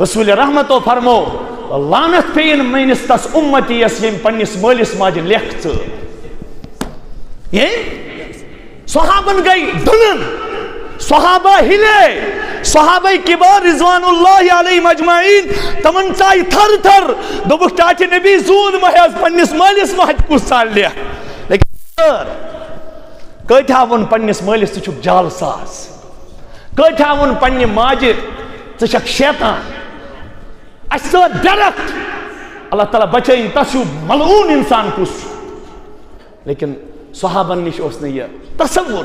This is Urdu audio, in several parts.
رسول رحمتو فرمو لعنت پین مینس تس امتی یس یم پنس مالس ماجہ لیکھ یہ صحابن گئی دنن صحابہ ہلے صحابہ کبار رضوان اللہ علیہ مجمعین تمن چائی تھر تھر دوبک ٹاٹی نبی زون محیز پنس مالس ماج کس سال لیا لیکن کتھا ون پنس مالس ژٕ چھُکھ جال ساز کتھا ون پنہ ماجہ ژٕ چھکھ شیطان اس ڈائریکٹ اللہ تعالیٰ بچائیں تسو ملعون انسان کس لیکن صحابہ نش اس نے یہ تصور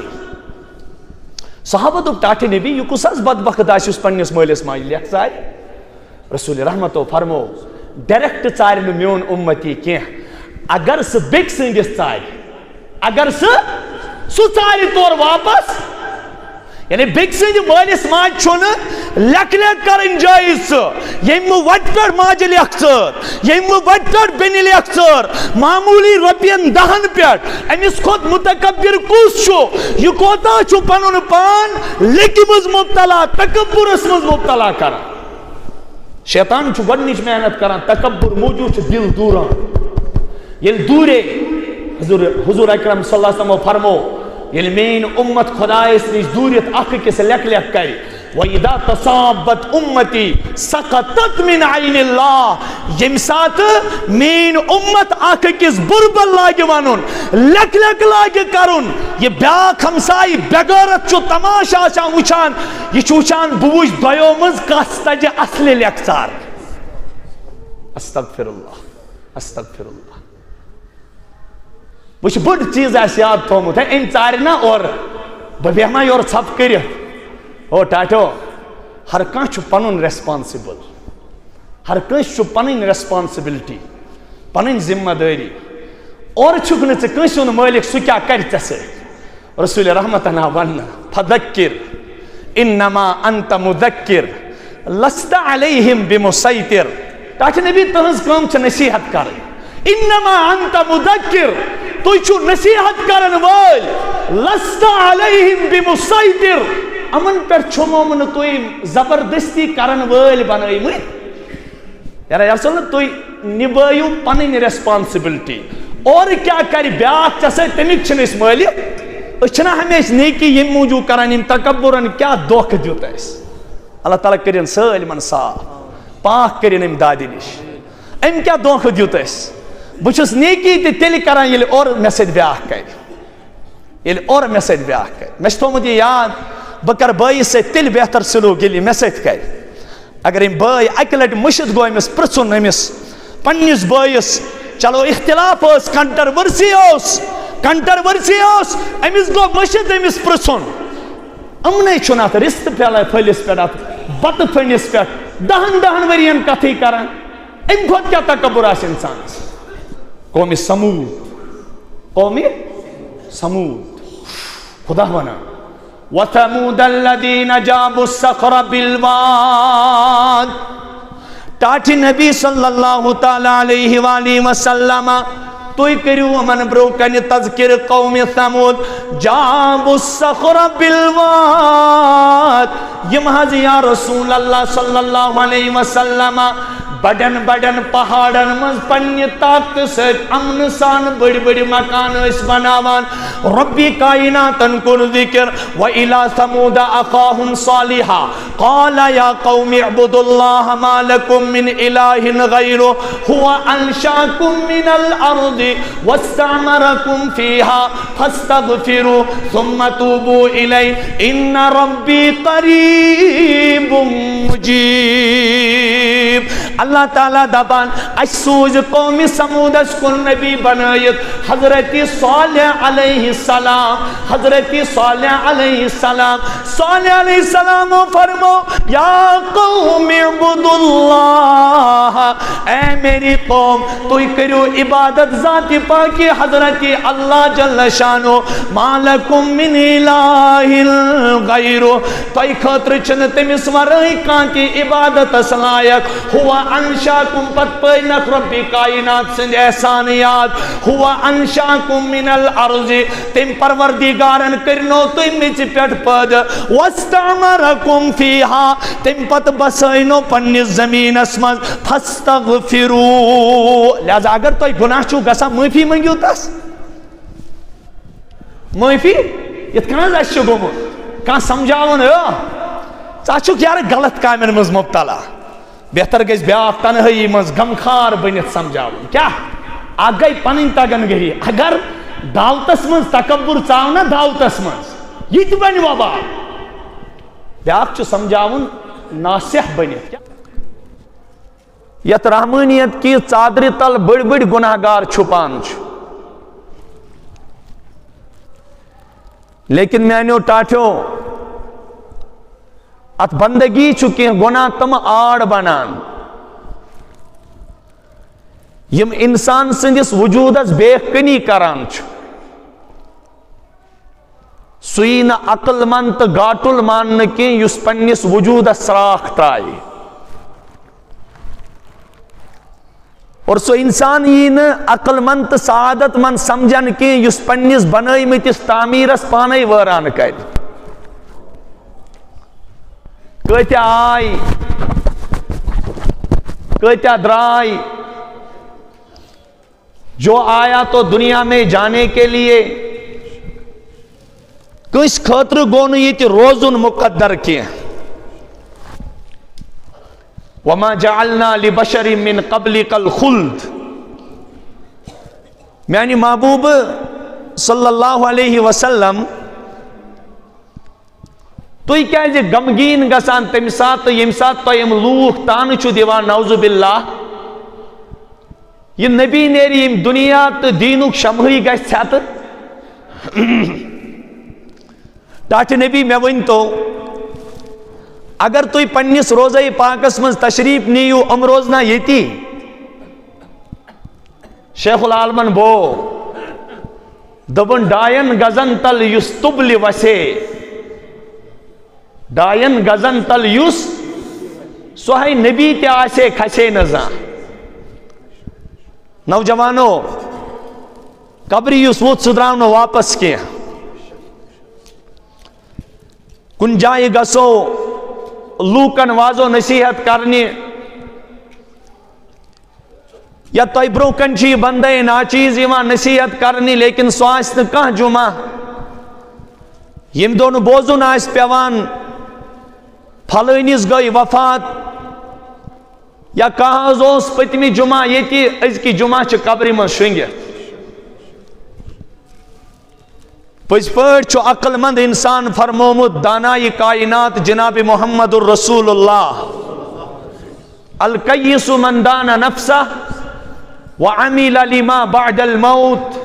صحابہ دوپ ٹاٹھی نبی یہ کس بدبخت آس پنس مالس ماج لیکھ ژار رسول رحمتو فرمو ڈائریکٹ ژار میون امتی کی اگر سہ بیک سندس ژار اگر سہ ژار تور واپس یعنی بیک سند مالس ماج چھن لیکھ کرن جائز یم وٹ پہ ماج لیکھ یم وٹ پہ بین لیکھ معمولی رپین 10 پہ امس کھت متکبر کس یہ کوتا پن پان لیکہ مز مبتلا تکبرس مز مبتلا کران شیطان گۄڈنِچ محنت کران تکبر موجود دل دوران یل دورے حضور اکرم صلی اللہ علیہ وسلم فرمو یل مین امت خدایس نش دورت اخ کس لیکھ کر وَإِذَا تَصَابَتْ أُمَّتِي سَقَطَتْ مِنْ عَيْنِ اللَّهِ یم سات مین امت اخ کس بربل لاگ ونن لیکھ لاگ کرن یہ بیاکھ ہمسائی بغیرت چھ تماشا آسان وچھان یہ چھ وچھان بہ وچھ دۄیو منٛز کس تجہ اصل لیکھژار استغفر اللہ استغفر اللہ وچھ بڑ چیز آس یاد تھومت ام ژارِ نا اور بہ بیہما یور ژھپ کٔرِتھ او ٹاٹو ہر کان پن ریسپانسبل ہر کنس پن ریسپانسبلٹی پن ذمہ داری اور چھک نہ ژٕ مالک سہ کیا کر ژے سۭتۍ رسول رحمت ون فذکر انما انت مذکر لست علیہم بمسیطر ٹاٹھ نبی تہذ کام چھ نصیحت کرن انما انت مذکر تُہۍ چھو نصیحت کرن وٲلۍ لست علیہم بمسیطر امن پر چھومومن تُہۍ زبردستی کرن وٲلۍ بنٲیمٕتۍ یار اصل تُہۍ نبٲیِو پنٕنۍ ریسپانسبلٹی اور کیا کر بیاکھ ژےٚ سۭتۍ تمیُک چھِنہٕ أسۍ مٲلِک أسۍ چھِنہ ہمیشہ نیکی ییٚمہِ موٗجوٗب کران یِم تکبرن کیا دھوکہ دیُت اَسہِ اللہ تعالیٰ کٔرِنۍ سٲلمن صاف پاک کٔرِنۍ أمۍ دادِ نِش أمۍ کیا دھوکہ دیُت اَسہِ بہٕ چھُس نیکی تہِ تیٚلہِ کران ییٚلہِ اور مےٚ سۭتۍ بیاکھ کرِ ییٚلہِ اور مےٚ سۭتۍ بیاکھ کرِ مےٚ چھُ تھومُت یہِ یاد بہٕ کر بٲیِس سۭتۍ تیٚلہِ بہتر سلوٗک ییٚلہِ یہِ مےٚ سۭتۍ کرِ اگر أمۍ بٲے اکہِ لٹہِ مٔشِتھ گوٚو أمِس پرٛژھُن أمِس پننِس بٲیِس چلو اختلاف ٲس کنٹرورسی ٲس أمِس گوٚو مٔشِتھ أمِس پرٛژھُن یِمنٕے چھُنہٕ اَتھ رِستہٕ پھٔلِس پٮ۪ٹھ اَتھ بتہٕ پھٔلِس پٮ۪ٹھ 10 ؤرین کتھٕے کران اَمہِ کھۄتہٕ کیٛاہ تکبر آسہِ اِنسانس قومِ سموٗد خدا ونان وَثَمُودَ الَّذِينَ جَابُوا الصَّخْرَ بِالْوَادِ ٹاٹھ نبی صلی اللہ تعالیٰ علیہ وآلہ وسلم تُہۍ کٔرِو یِمن برٛونٛہہ کنہِ تذکر قومِ ثمود جابوا الصَّخْرَ بِالْوَادِ یم حظ یا رسول اللہ صلی اللہ علیہ وسلم بڑن پہاڑن مز پنہ طاقت سۭتۍ امن سان بڑی مکان ٲسۍ بناوان ربی کائناتن کور ذکر وإلى ثمود أخاهم صالحا قال يا قوم اعبدوا الله ما لكم من إله غيره هو أنشأكم من الأرض واستعمركم فيها فاستغفروا ثم توبوا إليه إن ربي قريب مجيب اللہ تعالیٰ دبان اس سوز قوم سمود اس کن نبی بنایت حضرت صالح علیہ السلام فرمو یا قوم اعبدوا اللہ اے اے میری قوم توئی کرو عبادت ذات پاکی حضرت اللہ جل شانو مالکم من الہ غیرو توئی خاطر چھن تمس ورائے کانتی عبادت لائق ہوا انشاکم پت پینک ربی کائنات سند احسانیات ہوا انشاکم من الارض تم پروردگارن کرنو تم مچ پیٹ پد واستعمرکم فیہا تم پت بسائنو پنی زمین اسمز فاستغفرو لہذا اگر تو گناہ چھو گسا معافی منگیو تس معافی یہ کنا اس چھو گمو کان سمجھاون چاچو یار غلط کامن مز مبتلا بہتر گیس بیاکھ تنہائی مز غمخار بنت سمجھاون کیا آگئی پنن تگن گری اگر دعوتس مز تکبر چاونا دعوتس مز یہ تو بن وبا بیاکھ چھو سمجھاون ناصح بنت یت رحمانیت کی چادر تل بڑ بڑ گناہگار چھپان چھو لیکن میانیو ٹاٹھو ات بندگی چکی گناہ تم آڑ بنان یم انسان سندس وجودس بے کنی کران چھو سوین عقل مند گاٹل مان کی یس پنس وجودس سراخ ترائی اور سو انسان یہ عقل مند سعادت مند سمجھن کی یس پنس بنائی متس تعمیرس پانے ویران کر کتیا آئی کتیا درائی جو آیا تو دنیا میں جانے کے لیے کس خاطر گون یہ روزن مقدر کیے وما جعلنا لبشر من قبلک الخلد یعنی محبوب صلی اللہ علیہ وسلم تو کیا غمگین گسان تم سات یم سات تو یم لوک تان چھو دیوان نعوذ باللہ یہ نبی نیری یم دنیا تو دینک شمہی گس چھت ٹاٹ نبی میں ون تو اگر توی پنس روزہ پاکس مز تشریف نیو ام روزنا یتی شیخ العالمن بو دبن ڈائن گزن تل یس تبل وسے ڈائن گزن تل یس سوہی نبی تے آسے کھسے نزا نوجوانو قبری یس ووت سدراؤنو واپس کیا کن جائے گسو لوکن وازو نصیحت کرنی یا تو برونکن چی بندے ناچیز یوان نصیحت کرنی لیکن سواست کہاں جمعہ یم دون بوزن آس پیوان پھلینس گئی وفات یا کہاں زوس پتمی جمعہ یتی از کی جمعہ چھ قبری من شنگت پس پڑھ چھو عقل مند انسان فرمومت دانائی کائنات جناب محمد الرسول اللہ القیس من دان نفسہ وعمل لما بعد الموت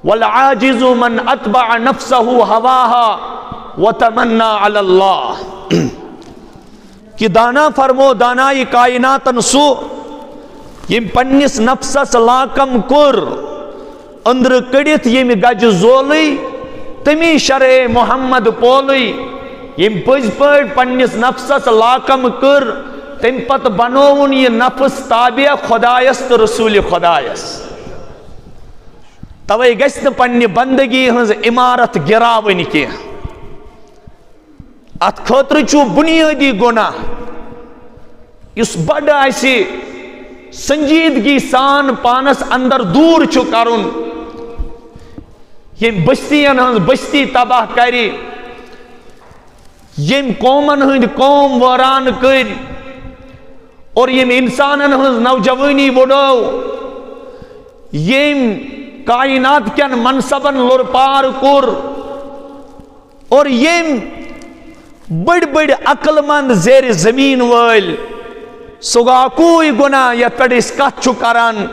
والعاجز من اتبع نفسہ ہواها وتمنى على اللہ کہ دانا فرمو دانائی کائنات سو یم پنس نفسس لاکم کر اندر کڑت یم گج زولی تمی شرع محمد پولی یم پز پڑ پنس نفسس لاکم کر تم پت بنون یہ نفس تابع خدایس تو رسول خدایس توے گژھِ پنہ بندگی ہنز عمارت گراون کی ات خاطر چھو بنیادی گناہ اس بڑ آسی سنجیدگی سان پانس اندر دور چھو کرن یم بستین ہنز بستی تباہ کری یم قومن ہند قوم واران کر اور یم انسانن ہنز نوجوانی وڈو یم کائنات کن منصبن لرپار کر اور یم بڑ بڑ عقل مند زیر زمین ول سگا کوئی گناہ یت پہ اس کت چھو کران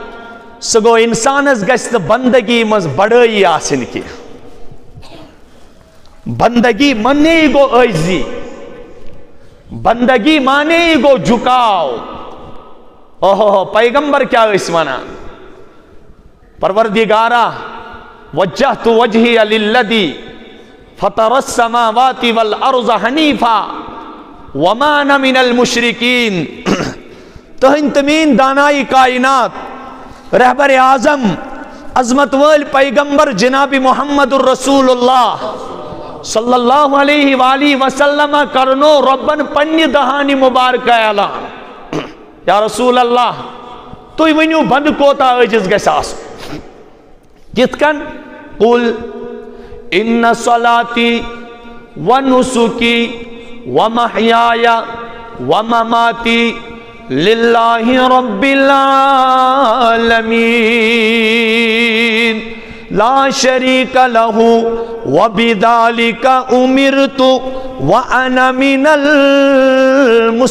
سگو انسانس گژھِ بندگی مز بڑائی آسن کی بندگی مانے گو عاجزی بندگی مانے گو جھکاؤ اوہ پیغمبر کیا اس ونان پروردگارا وجہت وجہی للذی فطر السماوات والارض حنیفا وما انا من المشرکین تہن تمین دانائی کائنات رہبر اعظم عظمت وال پیغمبر جناب محمد الرسول اللہ صلی اللہ علیہ وآلہ وسلم کرنو ربن پنی دہانی مبارک اعلان یا رسول اللہ تو ونیو بند کوتا عجز گساس کت کن قل ان صلاتی ونسکی ومحیای ومماتی للہ رب العالمین لا شریک لہ وبذالک امرت وانا من المسلمین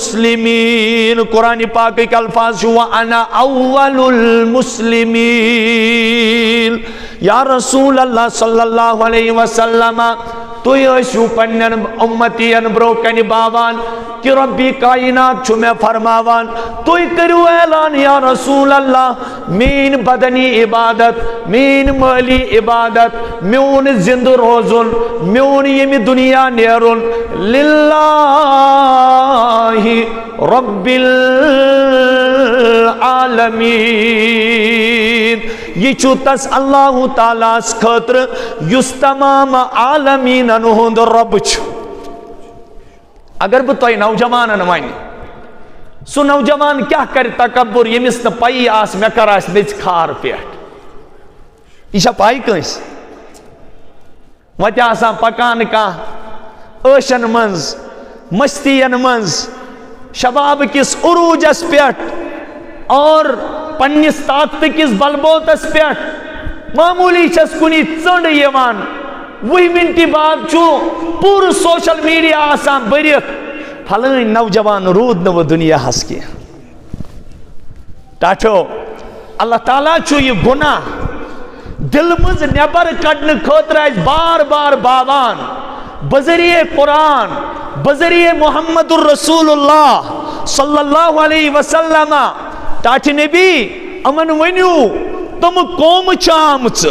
قرآن پاک کے الفاظ وانا اول المسلمین یا رسول اللہ صلی اللہ علیہ وسلم تو یشو پنن امتین بروکن باوان کہ ربی کائنات چھو میں فرماوان تو کرو اعلان یا رسول اللہ مین بدنی عبادت مین مالی عبادت میون زند روزن میون یمی دنیا نیرن للہ رب العالمین یہ چھو تس اللہ تعالیٰ اس خطر یس تمام عالمین انہوند رب چھو اگر بتوئی نوجوان انوائنی سو نوجوان کیا کر تکبر یمس نا پائی آس میں کراس میچ کھار پیٹ ایشا پائی کنس وطی آسان پکان کا اوشن منز مستین منز شباب کس عروج اس پیٹ اور پنیس طاقت کس بلبوت اس پیٹ معمولی چس کنی چند یوان وہی منٹی بعد چھو پور سوشل میڈیا آسان بریت پھلن نوجوان رود نو دنیا ہس کی ٹاٹھو اللہ تعالیٰ چھو یہ گناہ دل مز نیبر کڑن خطر ہے بار بار باوان بذریعہ قرآن بذریعہ محمد الرسول اللہ صلی اللہ علیہ وسلم ٹاٹھ نبی امن ونیو تم قوم چامچ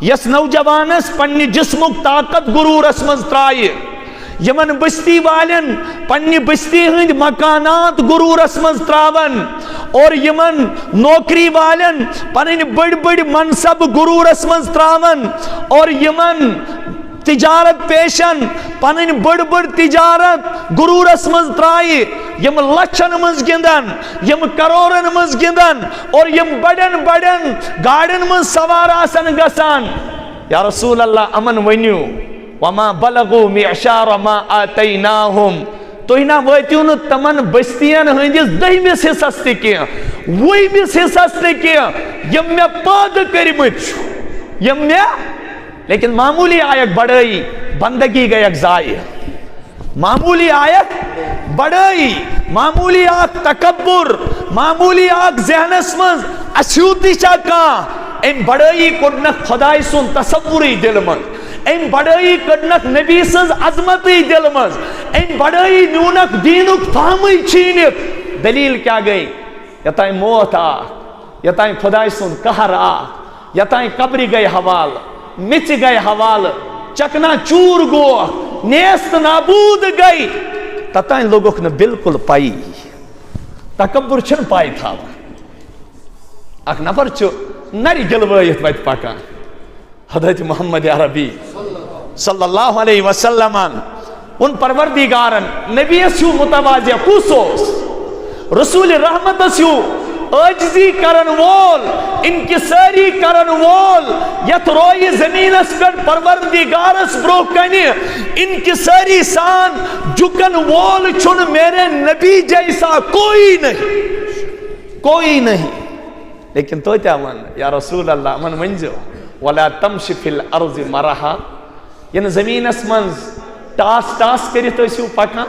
یس نوجوانس پنی جسمک طاقت غرور اسمز ترائی یمن بستی والن پنی بستی ہند مکانات غرور اسمز تراون اور یمن نوکری والن پنی بڑ بڑ منصب غرور اسمز تراون اور یمن تجارت پیشن پنن بڑ بڑ تجارت غرور اسمز ترائی یم لچھن مز گندن یم کروڑن مز گندن اور یم بڑن بڑن گاڑن مز سوار آسن گسان یا رسول اللہ امن ونیو وما بلغو معشار ما آتیناہم تو ہینا ویتیون تمن بستیان ہنجز دہیمیس حصص تکیا وہیمیس حصص تکیا یم میں پاد کرمچ یم میں لیکن معمولی آیت بڑھائی بندگی گئی ایک زائی معمولی آیت بڑھائی معمولی آگ تکبر معمولی آگ ذہن اسمز اسیوتی چاکا این بڑھائی کڑنک خدای سن تصوری دل من این بڑھائی کڑنک نبی سز عظمتی دل من این بڑھائی نیونک دینک فہمی چھینک دلیل کیا گئی یتائیں موت آ یتائیں خدای سن قہر آ یتائیں قبری گئی حوال مچ گئے حوال چکنا چور گو نیست نابود گئی تتائیں لوگوں نے بالکل پائی تکبر چھن پائی تھا اک نفر چھو نری جلویت ویت پاکا حضرت محمد عربی صلی اللہ علیہ وسلم ان پروردگارن نبی اسیو متواضع خوصوص رسول رحمت اسیو عجزی کرن وول انکساری کرن وول یت روی زمین اس پر پروردگار اس بروکنی انکساری سان جکن وول چھن میرے نبی جیسا کوئی نہیں لیکن تو کیا من یا رسول اللہ من منجو ولا تمشی فی الارض مرحا یعنی زمین اس منز ٹاس کریت اسیو پکا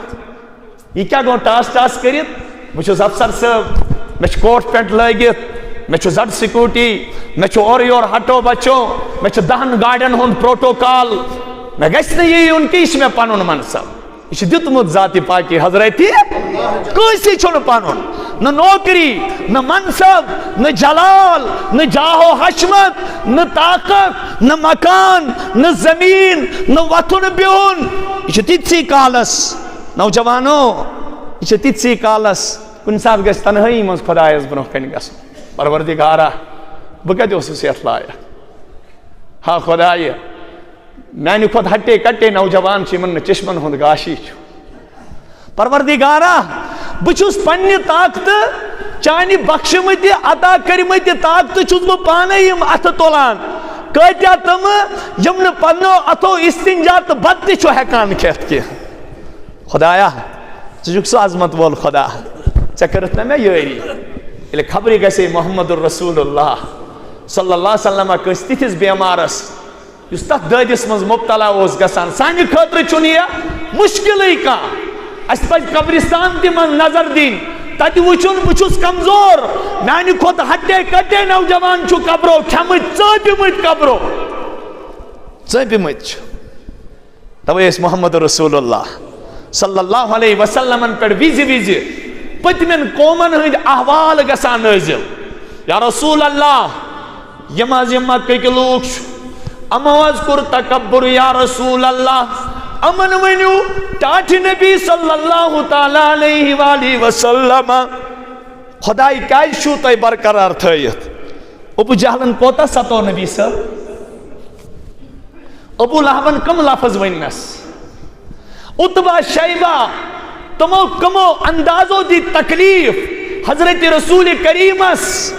یہ کیا گو ٹاس کریت مجھو افسر صاحب میں کوٹ پینٹ لگت میں زڈ سیکورٹی میں اور یور ہٹو بچو میں 10 گاڑین ہند پروٹوکال میں گھس نہیں یہ ان کی اس میں پانون منصب یہ دیتمت ذاتی پاکی حضرتی کوئی سی چھوڑ پانون نہ نوکری نہ منصب نہ جلال نہ جاہ و حشمت نہ طاقت نہ مکان نہ زمین نہ وطن بہن. یہ تیتسی کالس نوجوانو، یہ تیتسی کالس کن سات گژھِ تنہائی مز خدایس برونٛہہ کنہِ گژھُن. پروردگارا بہٕ کتہِ اوسُس یتھ لایق؟ ہاں خدایہ میانہِ کھۄتہٕ ہٹے کٹے نوجوان چھِ یِمن نہٕ چشمن ہُنٛد گاشی چھُ. پروردگارا بہٕ چھُس پننہِ طاقتہٕ چانہِ بخشمٕتہِ عطا کٔرمٕتہِ طاقتہٕ چھُس بہٕ پانے یِم اَتھٕ تُلان. کۭتیاہ تِمہٕ یِم نہٕ پننیو اَتھو استنجا تہٕ بتہٕ تہِ چھُ ہٮ۪کان کھٮ۪تھ کینٛہہ. خدایا ژٕ چھُکھ سُہ عظمت وول خدا، ژےٚ کٔرٕتھ نا مےٚ یٲری. ییٚلہِ خبرِ گژھِ محمد الرسول اللہ صلی اللہ علیہ وسلم کٲنٛسہِ تِتھِس بیمارس یُس تتھ دٲدِس منٛز مبتلا اوس گژھان، سانہِ خٲطرٕ چھُنہٕ یہِ مُشکلٕے کانٛہہ. اَسہِ پزِ قبرستان تہِ منٛز نظر دِنۍ، تتہِ وٕچھُن بہٕ چھُس کمزور، میانہِ کھۄتہٕ ہٹے کٹے نوجوان چھُ قبرو کھٮ۪مٕتۍ ژٲپِمٕتۍ قبرو ژٲپِمٕتۍ چھِ. توے ٲسۍ محمد رسول اللہ صلی اللہ علیہ وسلمن پٮ۪ٹھ وِزِ وِزِ پٔتمٮ۪ن قومن ہٕنٛدۍ احوال گژھان نٲزِل. یا رسول اللہ یِم حظ یِم مکٕکۍ لوٗکھ چھِ یِمو حظ کوٚر تکبر. یا رسول اللہ امن ؤنِو ٹاٹھہِ نبی صلی اللہ تعالیٰ علیہ وآلہ وسلم خداے کیٛازِ چھُو تۄہہِ برقرار تھٲیِتھ؟ ابو جہلن کوتاہ ستو نبی صٲب؟ ابو لہبن کم لفظ وننس؟ اتبا شیبہ تمو کمو اندازو دی تکلیف حضرت رسول کریمس.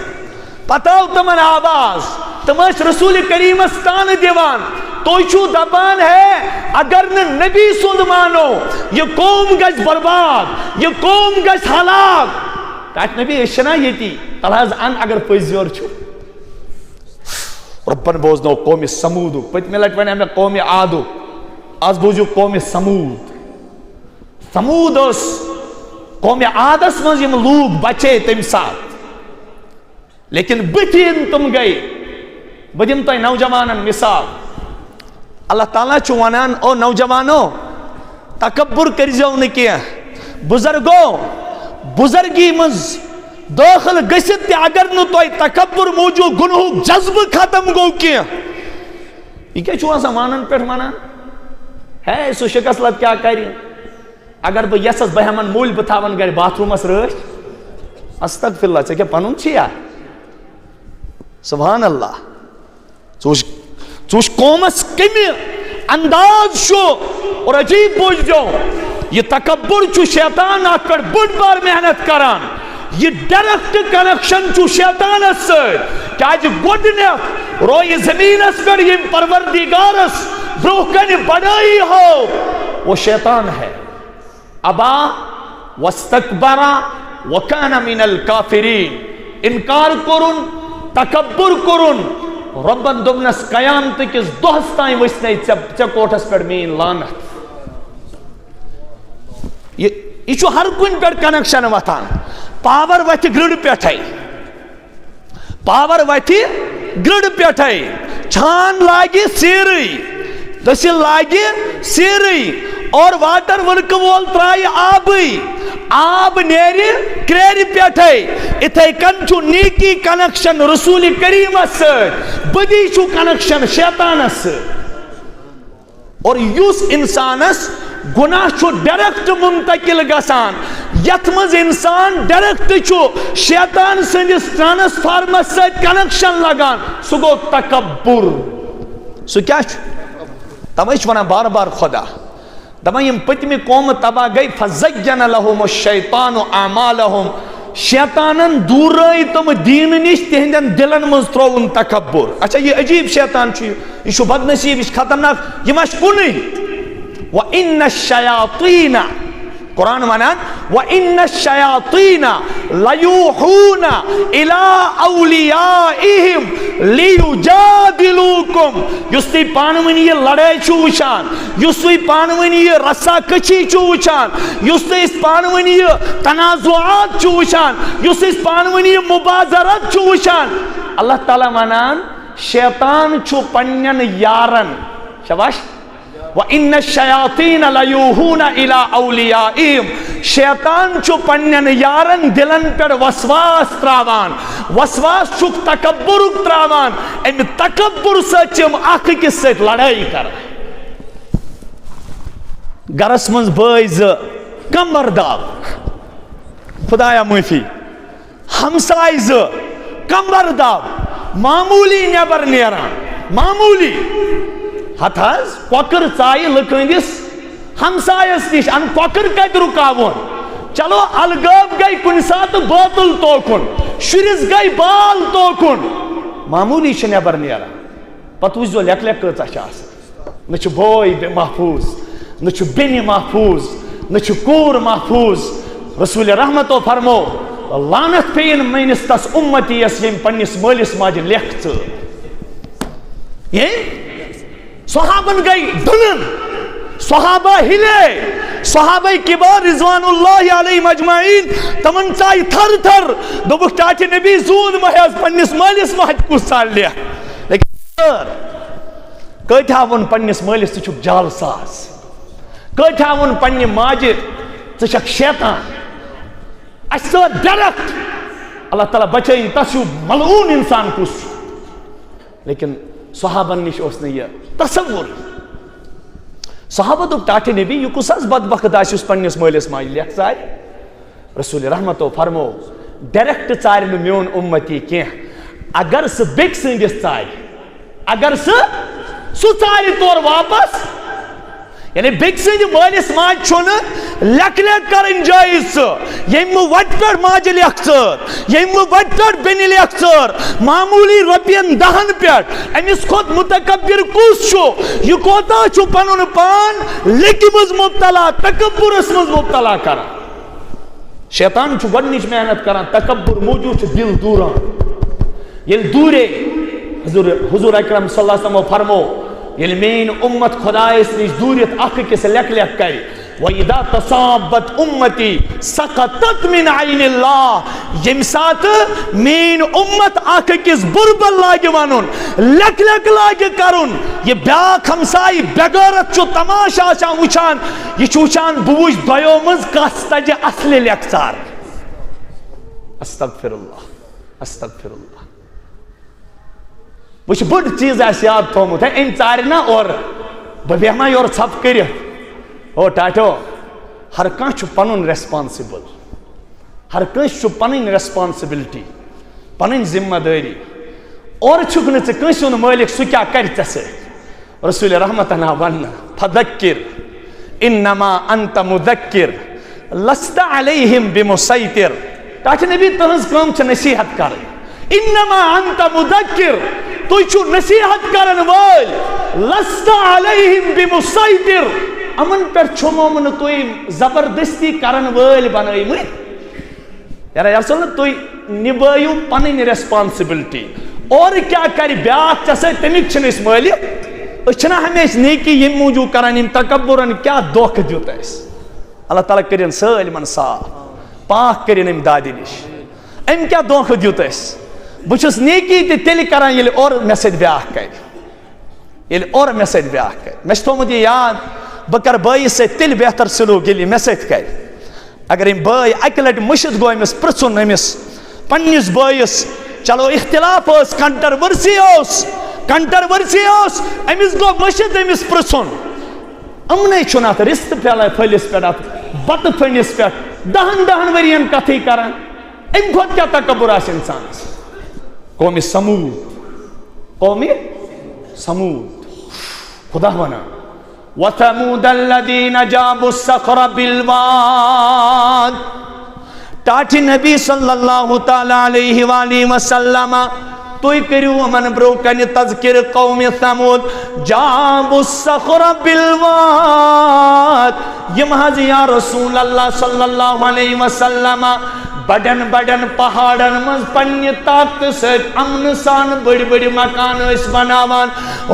پتہ تمن آواز تم رسول کریمس تان دیوان. تو چھو دبان ہے اگر نبی سند مانو یہ قوم گژھِ برباد، یہ قوم گژھِ ہلاک. تاٹ نبی اشنا یتی تلحظ ان اگر پزیور چھو. ربن بوزنو قوم سمود، پتمہِ لٹہِ ونے مےٚ قوم عادو، آز بوزیو قوم سمود. سمود اس قوم عادس منٛز یِم لوٗکھ بچے تمہِ ساتہٕ، لیکن بٕتھِ یِن تِم گٔے. بہٕ دِمہٕ تۄہہِ نوجوانن مثال. اللہ تعالیٰ چھُ ونان او نوجوانو تکبر کٔرزیو نہٕ کینٛہہ. بُزرگو بُزرگی منٛز دٲخل گٔژھِتھ تہِ اگر نہٕ تۄہہِ تکبر موٗجوٗب گُنہُک جذبہٕ ختم گوٚو کینٛہہ. یہِ کیٛاہ چھُ آسان وانن پٮ۪ٹھ ونان؟ ہے سُہ شکست کیٛاہ کرِ؟ اگر بہٕ یژھس بہٕ ہٮ۪من مٔلۍ بہٕ تھاون گرِ باتھ روٗمس رٲچھ. استغفر اللہ، ژےٚ کیٛاہ پنُن چھُیا؟ سبحان اللہ. ژٕ وٕچھ قومس کمہِ انداز چھُ. اور عجیب بوٗززیو یہ تکبر چھُ شیطان اتھ پٮ۪ٹھ بٔڑ بار محنت کران. یہ ڈائریکٹ کنیکشن چھُ شیطانس سۭتۍ. کیٛازِ گۄڈٕنیتھ رویہِ زمیٖنس پٮ۪ٹھ ییٚمۍ پروردگارس برونٛہہ کنہِ بڑٲیی ہو وہ شیطان ہے. ابا واستکبر وکان من الکافرین. انکار کوٚرُن، تکبر کوٚرُن. رۄبن دوٚپنس قیامتہٕ کِس دۄہس تام ؤسنے ژےٚ کوٹھس پٮ۪ٹھ میٲنۍ لعنت. یہ چھُ ہر کُنہِ پٮ۪ٹھ کنیکشن وتھان. پاور وتھِ گرڈ پٮ۪ٹھے، پاور وتھِ گرڈ پٮ۪ٹھے. چھان لاگہِ سیرٕے، دٔسِل لاگہِ سیرٕے، اور واٹر ورکہٕ وول ترایہِ آبٕے. آب نیرِ کرٛیرِ پٮ۪ٹھے. اِتھے کٔنۍ چھُ نیکی کنیکشن رسول کریمس سۭتۍ، بدی چھُ کنیکشن شیطانس سۭتۍ. اور یُس انسانس گناہ چھُ ڈائریکٹ منتقل گژھان، یتھ منٛز انسان ڈائریکٹ چھُ شیطان سٕنٛدِس ٹرانسفارمس سۭتۍ کنیکشن لگان، سُہ گوٚو تکبر. سُہ کیٛاہ چھُ؟ توے چھُ ونان بار بار خدا دپان یِم پٔتمہِ قومہٕ تباہ گٔے. فزین لہم الشیطان اعمالہم. شیطانن دوٗرٲے تِم دیٖنہٕ نِش، تِہنٛدٮ۪ن دلن منٛز ترٛووُن تکبر. اچھا یہ عجیب شیطان چھُ، یہِ چھُ بدنصیٖب، یہِ چھُ خطرناک، یہِ ما چھُ کُنُے. وَإِنَّ الشَّيَاطِينَ قرآن ونان وَإِنَّ الشَّيَاطِينَ لَيُوحُونَ إِلَىٰ أَوْلِيَائِهِمْ لِيُجَادِلُوكُمْ. یُس تُہۍ پانہٕ ؤنۍ یہِ لڑٲے چھُو وٕچھان، یُس تُہۍ پانہٕ ؤنۍ یہِ رسا کچھی چھُو وٕچھان، یُس تُہۍ أسۍ پانہٕ ؤنۍ یہِ تنازعات چھُو وٕچھان، یُس أسۍ پانہٕ ؤنۍ یہِ مبازرت چھُو وٕچھان، اللہ تعالیٰ ونان شیطان چھُ پننٮ۪ن یارن، شاباش، وَإِنَّ الشَّيَاطِينَ لَيُوحُونَ إِلَىٰ أَوْلِيَائِهِمْ شیطان چھُ پنٛنٮ۪ن یارن دِلن پٮ۪ٹھ وسواس تراوان وسواس چھُکھ تکبرُک تراوان امہِ تکبر سۭتۍ چھِ یِم اکھ أکِس سۭتۍ لڑٲے کران گرس منٛز بٲے زٕ کمبر داب خدایا معٲفی ہمساے زٕ کمبر داب معموٗلی نٮ۪بر نیران معموٗلی ہتھ حظ کۄکر ژایہِ لٕکہٕ ہمسایس نش ان کۄکر کتہِ رُکاوُن چلو الگٲب گٔے کُنہِ ساتہٕ بٲتل توکُن شُرِس گٔے بال توکُن معموٗلی چھِ نٮ۪بر نیران پتہٕ وٕچھزیو لیکھ لیکھ کۭژاہ چھِ آسان نہ چھُ بوے محفوٗظ نہ چھُ بیٚنہِ محفوٗظ نہ چھُ کوٗر محفوٗظ رسوٗلِ رحمتو فرمو لعنت پیٚیِن میٲنِس تس اُمتی یس ییٚمۍ پننِس مٲلِس ماجہِ لیکھ ژٲر صحابن گئی دُنن صحابہ ہلے صحابہ کبار رضوان اللہ علیہ مجمعین تمن چاہی تھر تھر دوبک چاچے نبی زون محیز پنیس مالس مہد کس سال لیا لیکن کتھاون پنیس مالس تچھک جال ساز کتھاون پنی ماجر تچھک شیطان اسو ڈائریکٹ اللہ تعالیٰ بچائیں تسو ملعون انسان کس لیکن صحابن نش اس نے یہ تصور صحابہ دوپ ٹاٹھے نبی یہ کس حظ بدبخت آسہِ یُس پننِس مٲلِس ماجہِ لیکھ ژارِ رسول رحمتو فرمو ڈائریکٹ ژارِ نہٕ میون اُمتی کینٛہہ اگر سُہ بیٚکہِ سٕنٛدِس ژارِ اگر سُہ ژارِ تورٕ واپس یعنی بیٚکہِ سٕنٛدِ مٲلِس ماجہِ چھُنہٕ لیکھ لیکھ کرٕنۍ جٲیِز سُہ ییٚمہِ وَتہِ پٮ۪ٹھ ماجہِ لیکھ ژٲر ییٚمہِ وَتہِ پٮ۪ٹھ بیٚنہِ لیکھ ژٲر معموٗلی رۄپین دہن پٮ۪ٹھ أمِس کھۄتہٕ مُتکبر کُس چھُ یہِ کوتاہ چھُ پنُن پان لیکہِ منٛز مُبتلا تکبُرس منٛز مُبتلا کران شیطان چھُ گۄڈنِچ محنت کران تکبر موٗجوٗب چھُ دل دوٗران ییٚلہِ دوٗرے حضور اکرم صلی اللہ علیہ وسلم فرمو ییٚلہِ میٲنۍ اُمت خۄدایس نِش دوٗرِتھ اکھ أکِس لیکھ لیکھ کرِ وَإِذَا تَصَابَتْ أُمَّتِي سَقَطَتْ مِنْ عَيْنِ اللَّهِ ییٚمہِ ساتہٕ میٲنۍ اُمت اکھ أکِس بُربل لاگہِ وَنُن لیکھ لیکھ لاگہِ کرُن یہِ بیٛاکھ ہمسایہِ بےغٲرت چھُ تماشہٕ آسان وٕچھان یہِ چھُ وٕچھان بہٕ وٕچھِ دۄیو منٛز کس تَجہِ اصلہِ لیکھ ژار استغفر اللہ استغفر اللہ وٕچھ بٔڑ چیٖز آسہِ یاد تھومُت أمۍ ژارِ نا اورٕ بہٕ بیٚہما یورٕ ژھۄپہٕ کٔرِتھ او ٹاٹو ہر کانٛہہ چھُ پنُن ریسپانسِبل ہر کٲنٛسہِ چھُ پنٕنۍ ریسپانسبلٹی پنٕنۍ ذمہ دٲری اورٕ چھُکھ نہٕ ژٕ کٲنٛسہِ ہُنٛد مٲلِک سُہ کیٛاہ کرِ ژےٚ سۭتۍ رسول رحمتن آو وننہٕ فذکر انما انت مذکر لست علیہم بمسیطر ٹاٹھے نبی تہنٛز کٲم چھِ نصیحت کرٕنۍ انما انت مذکر تُہۍ چھِو نصیحت کرن وٲلۍ لست علیہم بمسیطر امن پٮ۪ٹھ چھُمو نہٕ تُہۍ زبردستی کرن وٲلۍ بنٲیمٕتۍ یارا یرسل نہٕ تُہۍ نِبٲیِو پنٕنۍ ریسپانسبلٹی اورٕ کیٛاہ کرِ بیٛاکھ ژےٚ سۭتۍ تَمِکۍ چھِنہٕ أسۍ مٲلِک أسۍ چھِنہ ہمیشہِ نیکی ییٚمہِ موٗجوٗب کران یِم تکبُرن کیٛاہ دھوکہٕ دیُت اَسہِ اللہ تعالیٰ کٔرِنۍ سٲلمن صاف پاک کٔرِنۍ أمۍ دادِ نِش أمۍ کیٛاہ دھوکہٕ دیُت اَسہِ بہٕ چھُس نیکی تہِ تیٚلہِ کران ییٚلہِ اورٕ مےٚ سۭتۍ بیٛاکھ کرِ ییٚلہِ اورٕ مےٚ سۭتۍ بیٛاکھ کرِ مےٚ چھُ تھومُت یہِ یاد بہٕ کرٕ بٲیِس سۭتۍ تیٚلہِ بہتر سلوٗک ییٚلہِ یہِ مےٚ سۭتۍ کرِ اگر أمۍ بٲے اکہِ لٹہِ مٔشِتھ گوٚو أمِس پرژھُن أمِس پننِس بٲیِس چلو اختلاف ٲس کنٹرورسی اوس أمِس گوٚو مٔشِتھ أمِس پرژھُن یِمنٕے چھُنہٕ اتھ رِستہٕ پھٔلِس پٮ۪ٹھ اتھ بتہٕ پھٔلِس پٮ۪ٹھ دہن ؤرین کتھٕے کران امہِ کھۄتہٕ کیٛاہ تکبُر آسہِ انسانس قومِ سموٗد خدا ونان وَثَمُودَ الَّذِينَ جَابُوا الصَّخْرَ بِالْوَادِ ٹاٹھہِ نبی صلی اللہ تعالیٰ علیہ وآلہ وسلم تُہۍ کٔرِو یِمن برٛونٛہہ کنہِ تذکِر قومِ ثموٗد جابوا الصَّخْرَ بِالْوَادِ یِم حظ یا رسول اللہ صلی اللہ علیہ وسلم بڑن بڑن پہاڑن مز پنی طاقت ست امن سان بڑی بڑی مکان اس بناوان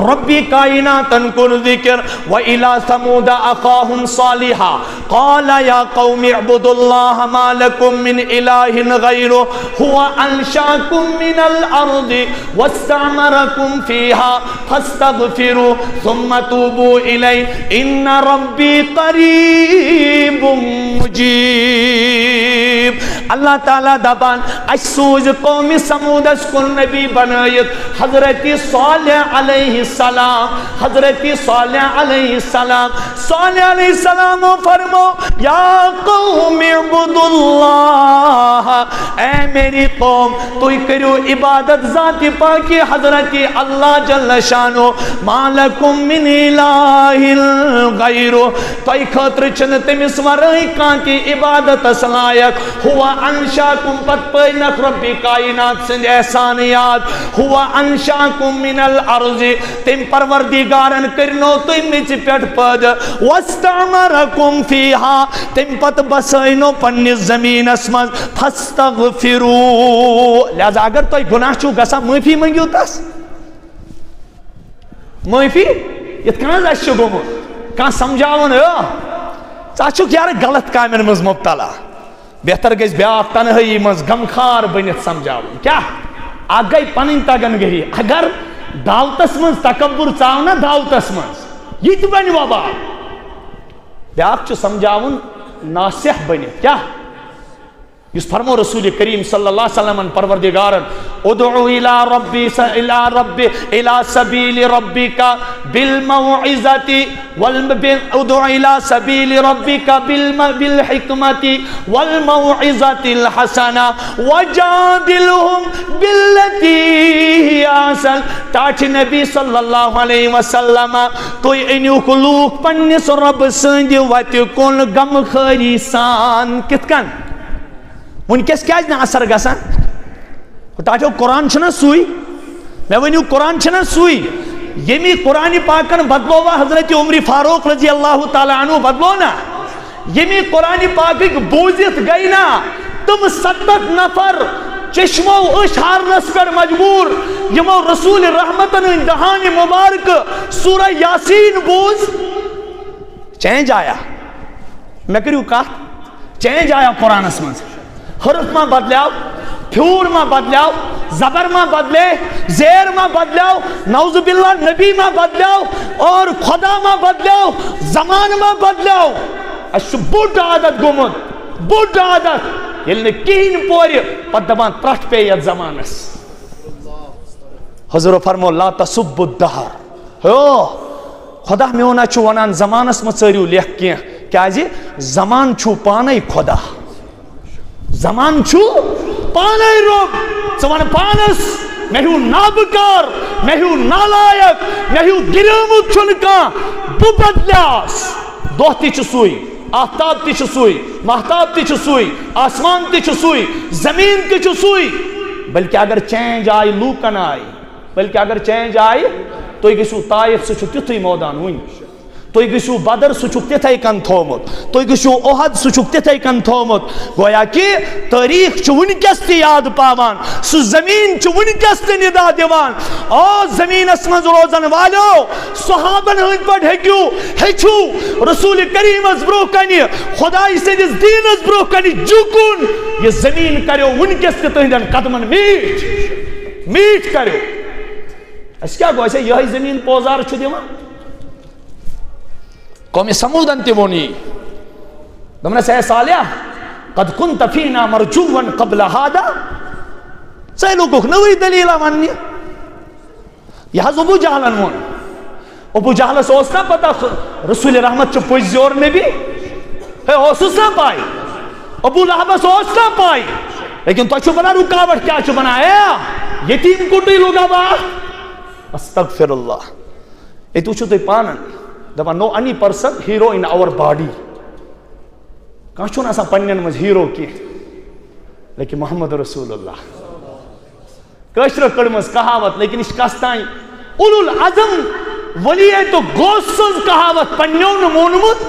ربی کائناتن کن ذکر وَإِلَى ثَمُودَ أَخَاهُمْ صَالِحًا قَالَ يَا قَوْمِ اعْبُدُوا اللَّهَ مَا لَكُمْ مِنْ إِلَٰهٍ غَيْرُهُ هُوَ أَنشَأَكُمْ مِنَ الْأَرْضِ وَاسْتَعْمَرَكُمْ فِيهَا فَاسْتَغْفِرُوهُ ثُمَّ تُوبُوا إِلَيْهِ إِنَّ رَبِّي قَرِيبٌ مُجِيبٌ اللہ تعالیٰ دبان اسوز قوم سمود اس کن نبی بنائیت حضرت صالح علیہ السلام حضرت صالح علیہ السلام صالح علیہ السلام فرمو یا قوم اعبدوا اللہ اے میری قوم تو کرو عبادت ذات پاکی حضرت اللہ جل شانو ما لکم من الہ غیرو تو خاطر چن تمس ورائی کان کی عبادت اسلائق ہوا انشاکم پت پینک ربی کائنات سند احسانیات ہوا انشاکم من الارض تم پروردگارن کرنو تم مچ پیٹ پد واستعمرکم فیہا تم پت بسینو پنی زمین اسمز فاستغفرو لہذا اگر تو گناہ چو گسا معافی منگیو تس معافی اتکان اشو گمو کان سمجھاون چاچو یار غلط کامن مز مبتلا بہتر گز بیاکھ تنہائی مز غمخار بنت سمجھاون کیا آگئی پنن تگن گئی اگر دعوتس مز تکبر چاونا دعوتس مز یہ تو بن وبا بیاکھ چھ سمجھاون ناصح بنت کیا اس فرمو رسول کریم صلی اللہ علیہ وسلم پروردگارن ادعو الى سبیل ربک بالموعظت ادعو الى سبیل ربک بالحکمت والموعظت الحسنہ وجادلهم باللتی ہی احسن تاچ نبی صلی اللہ علیہ وسلم تو انیوک لوک پنس رب سند وت کن غم خاری سان کت کن ونکس کیا نا اثر گسان تاچو قرآن چھنا سوئی میں ونیو قرآن چھنا سوئی یمی قرآن پاکن بدلو وا حضرت عمر فاروق رضی اللہ تعالی عنہ بدلو نا یمی قرآن پاک بوزت گئی نا تم 70 نفر چشمو اشارنس پر مجبور یمو رسول رحمتن دہان مبارک سورہ یاسین بوز چینج آیا میں کریو کہا چینج آیا قرآن اسمانس حرف ما بدلاو پھور ما بدلاو زبر ما بدلے زیر ما بدلاو نعوذ باللہ نبی ما بدلاو اور خدا ما بدلاو زمان ما بدلاو اشو بوٹ عادت گمت بوٹ عادت یلنے کین پوری پت دبان پرٹ پہ ید زمانس حضور فرمو لا تصب الدہر خدا میں ہونا چھو ونان زمانس مچریو لیک کیا جی زمان چھو پانے خدا زمان چھو پانے روب زمان پانس میں ہوں نابکار میں ہوں نالائق میں ہوں گرامت چھنکا بو بدلیاس دوہتی چھ سوئی آفتاب تی چھ سوئی محتاب تی چھ سوئی آسمان تی چھ سوئی زمین تی چھ سوئی بلکہ اگر چینج آئی لوکن آئی بلکہ اگر چینج آئی تو یہ کسو طائف سے چھتی تھی مودان ہوئی تو یہ گشو بدر سچکتے تھے کن تھومت تو یہ گشو احد سچکتے تھے کن تھومت گویا کہ تاریخ چون کستی یاد پاوان سو زمین چون کستی ندا دیوان او زمین اسمز روزن والو صحابن ہنگ پر ہیچو رسول کریم از برو کنی خدای سے جس دین از برو کنی جکن یہ زمین کرو ان کستی تو ہندن قدمن میٹ کرو اس کیا گویا سے یہی زمین پوزار چھو دیوان قوم سمود انتی بونی دمنا سے صالح قد کنت فینا مرجوان قبل هذا سے لوگوں نوی دلیلہ مانی یہاں ابو جہلن مون ابو جہل سوچنا پتا رسول رحمت چو پوچھ زور نبی ہے حسوس نہ پائی ابو لہب سوچنا پائی لیکن تو چھو بنا رکاوٹ کیا چھو بنایا یتیم کٹی لوگا با استغفر اللہ ایتو چھو تی پانن دبا no any person hero in our body کہاں چھونا سا پنین مجھ ہیرو کی لیکن محمد رسول اللہ کشر کڑمز کہاوت لیکن اس کاستائیں اولو العظم ولی ہے تو گوسز کہاوت پنیون مونمت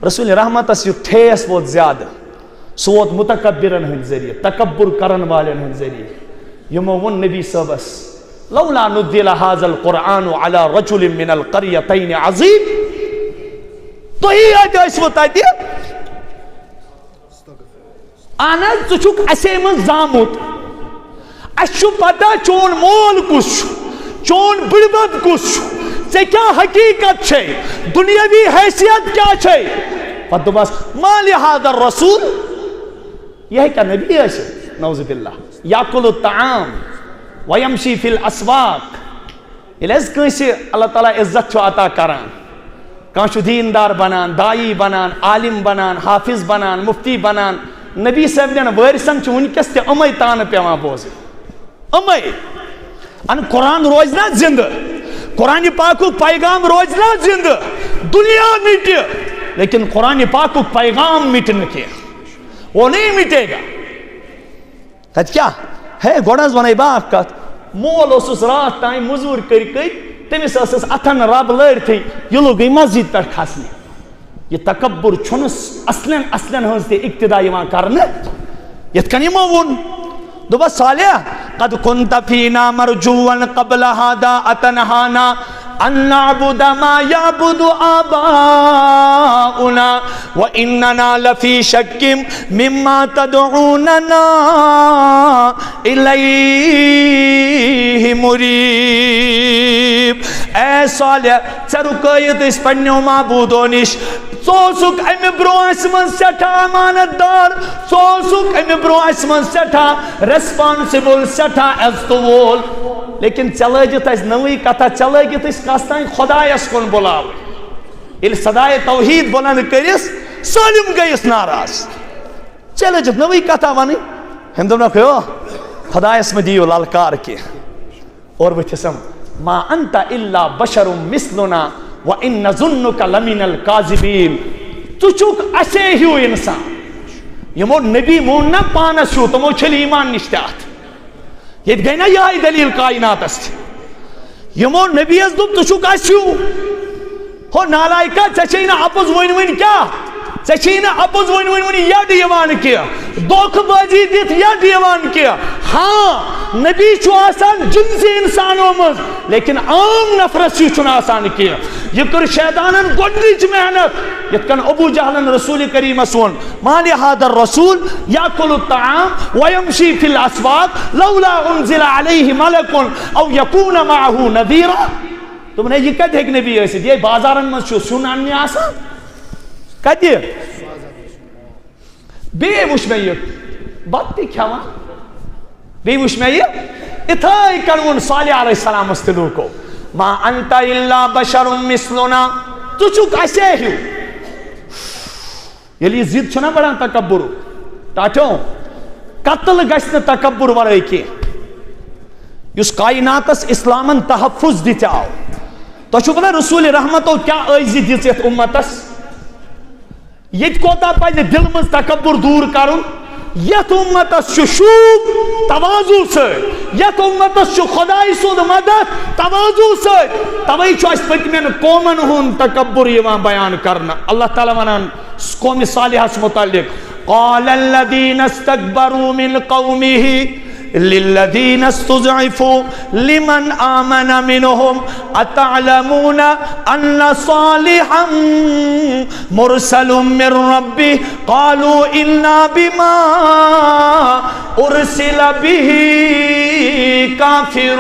رسول رحمت اس یہ ٹھیس ووت زیادہ سو ووت متکبرن ہند ذریعہ تکبر کرن والن ہند ذریعہ یمو ون نبی صبس لولا نزل هذا القرآن على رجل من القريتين عظيم تو ہی آج وہ تاتی آنا چوک اسے من زامت اشو پتا چون مول کس چون بڑبت کس سے کیا حقیقت چھے دنیاوی حیثیت کیا چھے فتو بس مالی هذا الرسول یہ کیا نبی ہے نعوذ باللہ یاکل الطعام ویمشی فی الاسواق الیز کنسی اللہ تعالیٰ عزت چھو عطا کران کانشو دیندار بنان دائی بنان عالم بنان حافظ بنان مفتی بنان نبی صاحب دینا ویرسن چھو انکس تے امی تان پیوان بوزی امی ان قرآن روزنا زندہ قرآن پاکو پیغام روزنا زندہ دنیا مٹی لیکن قرآن پاکو پیغام مٹن کے وہ نہیں مٹے گا کہت کیا ہے گوڑنز ونائی باپ کہت مول اسس رات تائیں مزور کر کئی تمس اسس اتھن رب لڑ تھی یہ لوگ گئی مسجد پر کھسنے یہ تکبر چھنس اصلاً ہنس تے اقتدا یوان کرنے یت کنی موون دوبا صالح قد كنت فينا مرجوا قبل هذا أتنهانا أن نعبد ما يعبد آباؤنا وإننا لفي شك مما تدعوننا إليه مريب اے صالح ژرکایت اس پنیو معبودو نش سوسک امی برو اسمن سٹھا امانت دار سوسک امی برو اسمن سٹھا ریسپانسیبل سٹھا استوول لیکن چلائجت اس نوی کتا چلائجت اس کاستائیں خدا اس کن بلاو il صدای توحید بلند کریس سالم گئیس ناراض چلائجت نوی کتا وانی ہندو نے کہو خدا اس میں دیو لالکار کی اور وہ چسم ما انت الا بشر مثلنا وان نظنك لمن الكاذبين تو چوک اسے ہیو انسان یمو نبی مون نہ پانس شو تمو چھل ایمان نشتات یہ گئی نا یہ دلیل کائنات است یمو نبی از دوب تو چوک اسیو ہو نالائکہ چچینا اپوز وین کیا چچینا اپوز وین یا دیوان کیا دوکھ بازی دیت یا دیوان کیا ہاں نبی چھو آسان جنسی انسانوں مز لیکن عام نفرت چھو آسان کیا یہ کر شیطانن گنڈیچ محنت یہ کن ابو جہلن رسول کریم اسون مالی هذا الرسول یاکل الطعام ویمشی فی الاسواق لولا انزل علیہ ملک او یکون معه نذیرا تم نے یہ کہتے ایک نبی ایسی یہ بازارن مز چھو سنانی آسان کہتے بے وشمی بات تی کیا وہاں بے وشمی اتھائی کنون صالح علیہ السلام استلو کو ما انت الا بشر مثلنا تو چوک ایسے ہی یہ لیے زید چھنا بڑا تکبر ٹاٹھوں قتل گشت تکبر ورائی کی اس کائناتس اسلامن تحفظ دیتے آو تو چھوکنا رسول رحمتو کیا ایزی دیتے امتس یہ کوتا پہلے دل مز تکبر دور کرن یت امتس شوب توازو سے یت امتس خدای سود مدد توازو سے توئی چھو اس پتمین قومن ہون تکبر یوان بیان کرنا اللہ تعالیٰ ونان قوم صالحہ سے متعلق قال الذین استکبروا من قومه للذین استضعفوا لمن آمن منهم اتعلمون ان صالحا مرسل من ربه قالوا انا بما ارسل به کافرون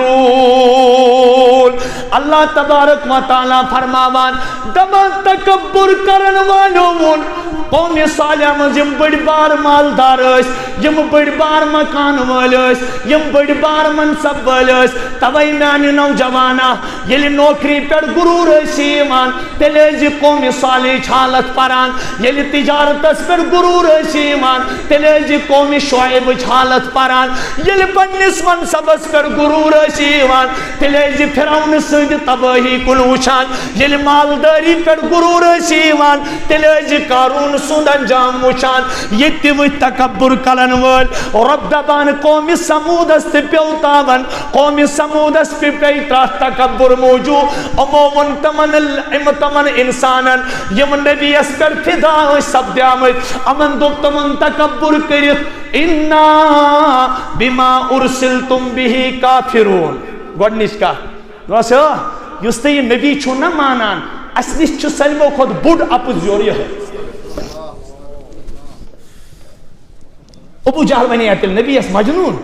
اللہ تبارک و تعالی فرماوان دبا تکبر کرن والون قوم صالح من یم بڑی بار مالدار اس یم بڑی بار مکان والس یم بڑی بار منصب والس توائی میانی نوجوانا یلی نوکری پر غرور ایمان تلیزی قوم صالح حالت پران یلی تجارت اس پر غرور ایمان تلیزی قوم شعیب حالت پران یلی پنس منصب اس پر غرور ایمان تلیزی فرعون سے سند تباہی کن وچان یل مالداری پر غرور سیوان تیل قارون سند انجام وچان یہ تیوت تکبر کلن ول رب دبان قوم سمود است پیوتاون قوم سمود است پیترا تکبر موجو امومن تمن انسانن یمن نبی اس پر فدا سبدیامت امن دو تمن تکبر کرت انا بما ارسلتم به کافرون گوڑنش کا دوسو یس تہ یہ نبی چھو نہ مانان اس نش چھ سلمو خود بڑ اپز یوری ہے ابو جہل بنی تیل نبی اس مجنون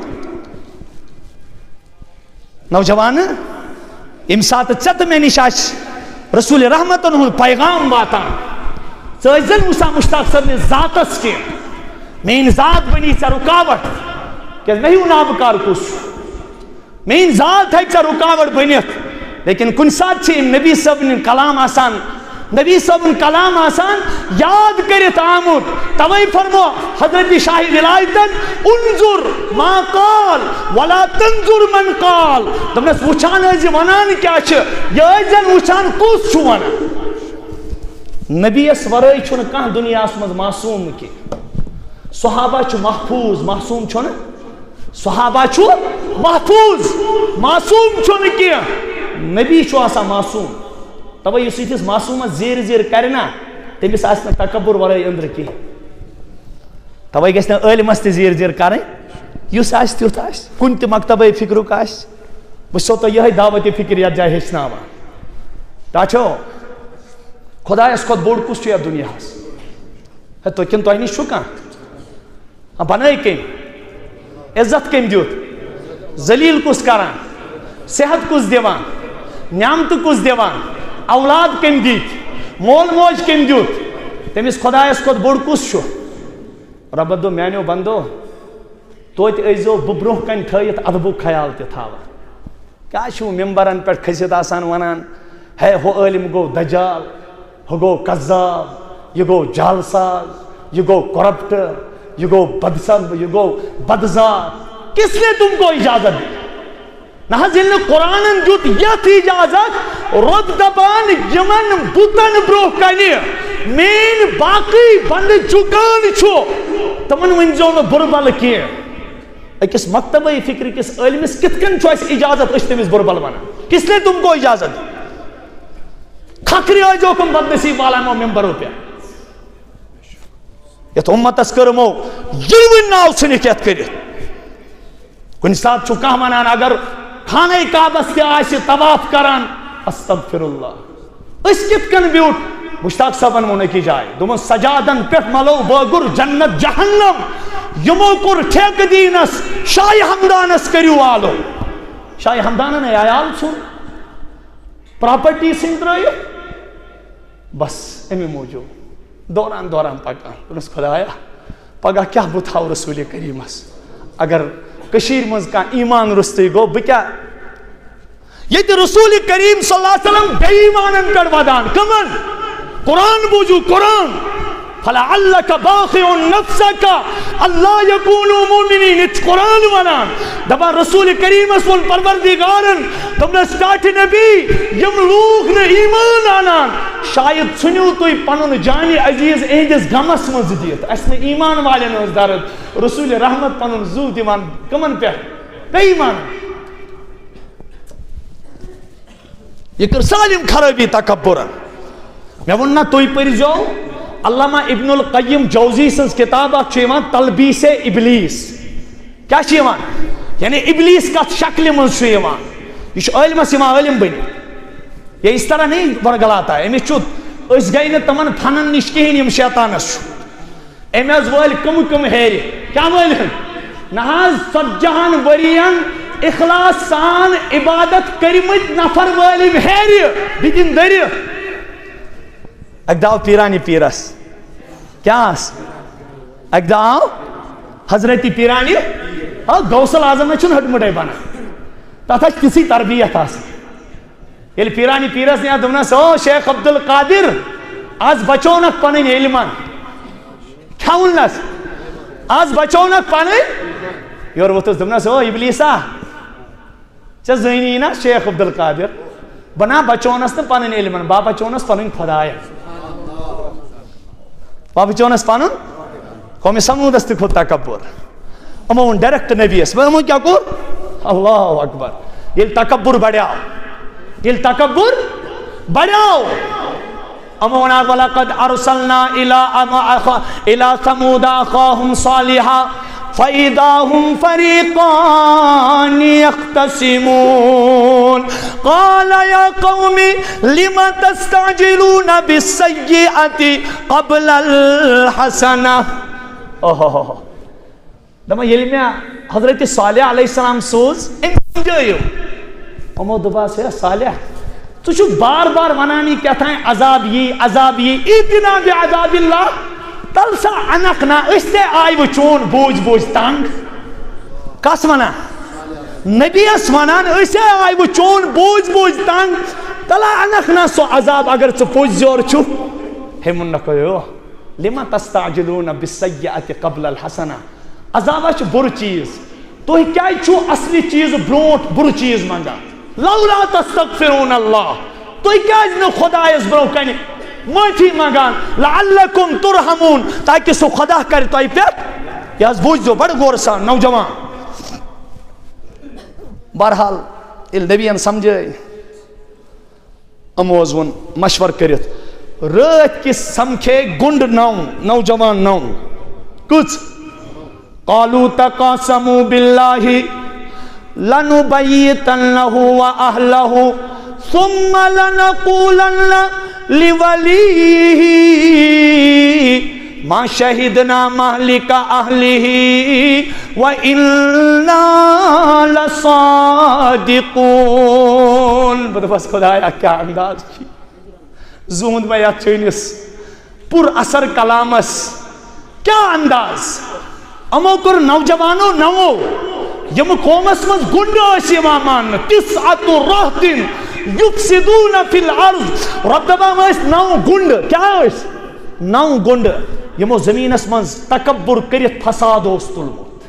نوجوان ام سات ژت مے نش رسول رحمتن ہند پیغام واتان ژن موسیٰ مشتاق صاحب نے ذاتس کی مین ذات بنی ژے رکاوٹ کہ مے ہوں نابکار کس مین ذات ہے رکاوٹ بنت لیکن کن سات نبی صاحب کلام آسان نبی صاحب کلام آسان یاد کرت آمد توئی فرمو حضرت شاہ ولایتن انظر ما قال ولا تنظر من قال دمنس وچان ہے ونان کیا یہ زن وچان کس چھو ونان نبی اس ورائی چھو کہاں دنیا اسمز معصوم کی صحابہ چھو محفوظ معصوم چھو صحابہ چھو محفوظ معصوم چھو کیا نبی چھو آسا معصوم تب اس یتس معصومت زیر زیر کرنا تمس آس تکبر ورائی اندر کی تب گھس نا علمس تہ زیر زیر کریں اس آس تیت آس کن تہ مکتبہ فکرک آس بس تو یہ دعوت فکر یتھ جائے ہچناوان تاچھو خدایس کھت بوڑ کس چھ دنیا تو کن تہ نش کھانا بنائی کم عزت کم دیت ذلیل کس کران صحت کس دیوان نعمت کس دیوان اولاد کم دیت مول موج کم دیت تمس خدایس کھت بوڑ کس چھ رب دو میانو بندو توت ایزو برہ کن تھیت ادبو خیال تہ تھاوان کیا چھو ممبرن پہ کھسیت آسان ونان ہے ہو عالم گو دجال ہو گو قذاب یہ گو جالساز یہ گو کرپٹر یہ گو بدسب یہ گو بدذات کس نے تم کو اجازت دی نہ قرآن دیت یت اجازت رب دپان یمن بتن برو کنہ مین باقی بند چکان چھو تمن ونزو نہ بربل کی اکس مکتبہ فکر کس علمس کت کن چھو اس اجازت اس تمس بربل ونان کس نے تم کو اجازت دی کھکری جو کم بدنصیب والا مو ممبروں پہ یت امتس کرمو یہ ناو ژھنک یت کرت کن سات چھو کھانا ونان اگر خانہ کعبس تہ آسہ طواف کران استغفر اللہ اس کت کن بیوٹ مشتاق صاحبن وون اکی جائے دوپن سجادن پہ ملو بٲگُر جنت جہنم یمو کور ٹھیکہ دینس شاہ ہمدانس کریو والو شاہ ہمدانن عیال ژھن پراپرٹی سن ترٲیِتھ بس امی موجود دوران دوران پکان دس خدایا پگہ کیا بہ تھاو رسول کریمس اگر کشیر مز کا ایمان رستی گو بہ کیا یہ رسول کریم صلی اللہ علیہ وسلم بے ایمانن پہ ودان کمن قرآن بوجو قرآن فلعلک باخع نفسک اللہ یکونوا مومنین قرآن ونان دبا رسول کریم اسول پروردگارن دبنا سٹاٹ نبی یم لوگ نے ایمان آنان شاید سنیو توی پنن جانی عزیز اہندس غمس مز دیت اس نے ایمان والن ہز درد رسول رحمت پنن زو دیوان کمن پہ بے ایمان یہ کر سالم خرابی تکبرن میں وننا توی پرزو علامہ ابن القیم جوزی سنس کتاب اخ تلبیس ابلیس کیا یعنی ابلیس کت شکل مز یہ علمس علم بن یہ اس طرح نہیں ورگلاتا ہے امس اس گئی نا تمن فنن نش کہین یم شیطانس ام ول کم ہیر کیا ول نہ 40 ورین اخلاص سان عبادت کرمت نفر ولم ہیر بگن در اک داو پیرانی پیرس کیا اک داو حضرت پیرانی غوث العظم نے ہٹ مٹے بنا تتھ تسی تربیت یل پیرانی پیرس نے دس او شیخ عبد القادر آز بچونک پن علمن کیا ونس آز بچونک پن یور ووتس دس او ابلیسا ژے زٲنی نا شیخ عبد القادر بنا بچونس نا پنن علمن با بچونس پنن خدایا با بچونس پنن قوم سمودس تہ کھوت تکبر امو ون ڈائریکٹ نبیس امو کیا کو اللہ اکبر یل تکبر بڑھیاو یل تکبر بڑھیاو امو ون وَلَقَدْ أَرْسَلْنَا إِلَى ثَمُودَ أَخَاهُمْ صَالِحًا فَإِذَا هُمْ فَرِيقَانِ يَخْتَصِمُونَ قَالَ يَا قَوْمِ لِمَ تَسْتَعْجِلُونَ بِالسَّيِّئَةِ قَبْلَ الْحَسَنَةِ دما یل میں حضرت صالح علیہ السلام سوز ام سمجھو امو دباس ہے صالح تو چھو بار بار ونانی کہتا ہے عذاب یہ ایتنا بعذاب اللہ تلسا عنقنا اس سے آئی وہ چون بوجھ تنگ کس ونا نبی اس ونان اس سے آئی وہ چون بوجھ تنگ تلا عنقنا سو عذاب اگر چو پوچھ زور چھو ہمون نکو لما تستعجلون بالسیئات قبل الحسنہ عذاب چھو بر چیز تو ہی کیا چھو اصلی چیز بروٹ بر چیز مانگا لولا تستغفرون اللہ تو ہی کیا جنو خدا اس برو کہنی معافی مانگان لعلکم ترحمون تاکہ سو خدا کرے تو ہی پھر یاز بوجھ دو بڑھ گور سا نوجوان بہرحال النبیان سمجھے اموزون مشور کرت رات کس سمکھے گنڈ نوجوان نو کچھ قالوا تقاسموا بالله لنبيتنه وأهله ثم لنقولن لوليه ما شهدنا مهلك أهله وإنا لصادقون بس خدایا کیا انداز کی زوند میں یاد چینس پر اثر کلامس کیا انداز امو کر نوجوانو نو یم قومس مز گنڈ اسی وامان تسعت رہت یفسدون فی الارض رب دبام اس نو گنڈ کیا اس نو گنڈ یمو زمین اس مز تکبر کریت فساد اس تلمت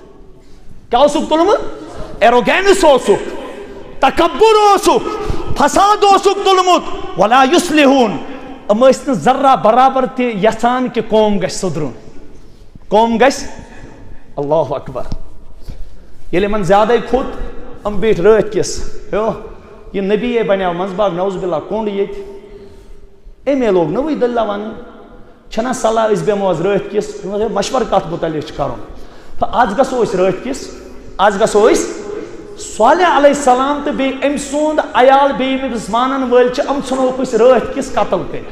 کیا اسک تلمت ایروگینس اسک تکبر اسک فساد اسک تلمت ولا یصلحون اما اس نے ذرہ برابر تی یسان کے قوم گش صدرون قوم گش اللہ اکبر یلی من زیادہ کھوت ام بیٹھ رات کس یہ نبی بنیو منزباگ نوز باللہ کونڈ یہ اے لوگ نوی دلہ وان چھنا صلاح اس بے موز رات کس مشور کات متعلق کروں آج گسو اس رات کس آج گسو اس صالح علیہ السلام تو بے ام سوند عیال بے مزمانن ول چھ ام سنو کس رات کس قتل کرے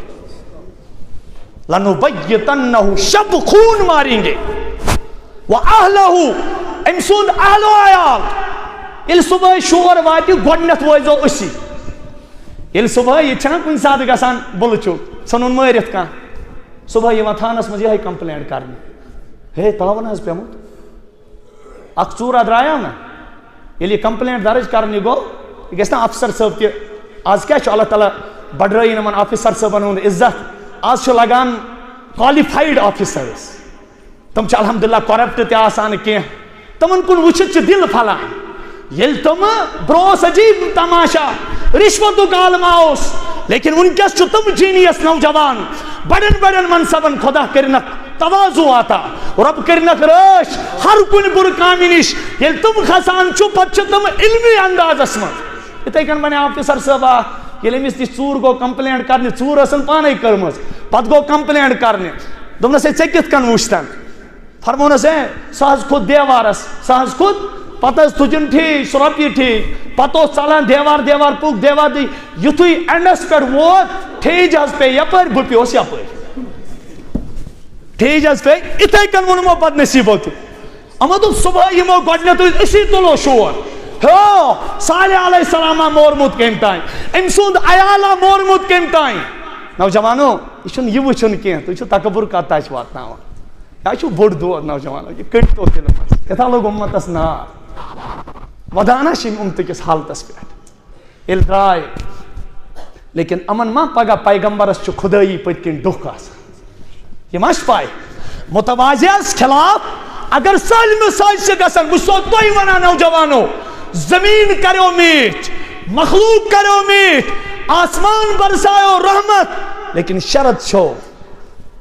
لنبیتنہ شب خون ماریں گے وَأَهْلَهُ ام سوند اہل و عیال یل صبح شور واتی گوڑنت وائزو اسی یل صبح یہ چھنا کن ساتھ گسان بلچو سنون مہرت کان صبح یہ وطانس مجھے ہے کمپلینٹ کرنی ہے تاون حض پیموت اک چور ادرایا نا یل یہ کمپلینٹ درج کرنی گو یہ گسنا افسر صاحب کے آج کیا چھو اللہ تعالیٰ بڑھ رہی نمان آفیسر صاحب انہوں عزت آج چھو لگان qualified officers تم چھ الحمدللہ کرپٹ تی آسان کی تمن کن وچھت چھ دل پھلان یل تم بروس عجیب تماشا رشوت و کالما اوس لیکن ان کس چھ تم جینیس نوجوان بڑن منصبن خدا کرنک توازو آتا رب کرنک رش ہر کن برکامی نش یل تم خسان چھ پت چھ تم علمی انداز اسمت اتائی کن بنے آفیسر صاحبہ یل امیس تی چور گو کمپلینٹ کرنے چور اصل پانے کرمز پت گو کمپلینٹ کرنے دمنا سے چکت کن وشتن فرمونس ہے سہز خود دیوارس سہز خود پتہ تجن ٹھیک سرپی ٹھیک پتہ چلان دیوار پوک دیوار دی یتھوی اینڈس پر ووت ٹھیج حض پہ یپر بپی اس یپر ٹھیج حض پہ اتھائی کن ونمو بد نصیب ہوتی اما تو صبح یمو گوڑنیتو اسی تلو شور صالح علیہ السلام مورمود کم تائیں ام سوند عیالہ مورمود کم تائیں نوجوانو یہ وچھن کی تو چھو تکبر کا تاچ واتنا ہوا یا چھو بڑھ دو نوجوانو یہ کٹ تو دل مس اتھا لوگ امتس نار ودانا شیم امتکس حالتس پیٹ الدرائی لیکن امن ما پگا پیغمبرس چھو خدایی پتکن ڈوک آسا یہ ماش پائے متوازیاز خلاف اگر سالم ساج سے گسن بسو توی ونا نوجوانو زمین کرو میٹ مخلوق کرو میٹ آسمان برسایو رحمت لیکن شرط چھو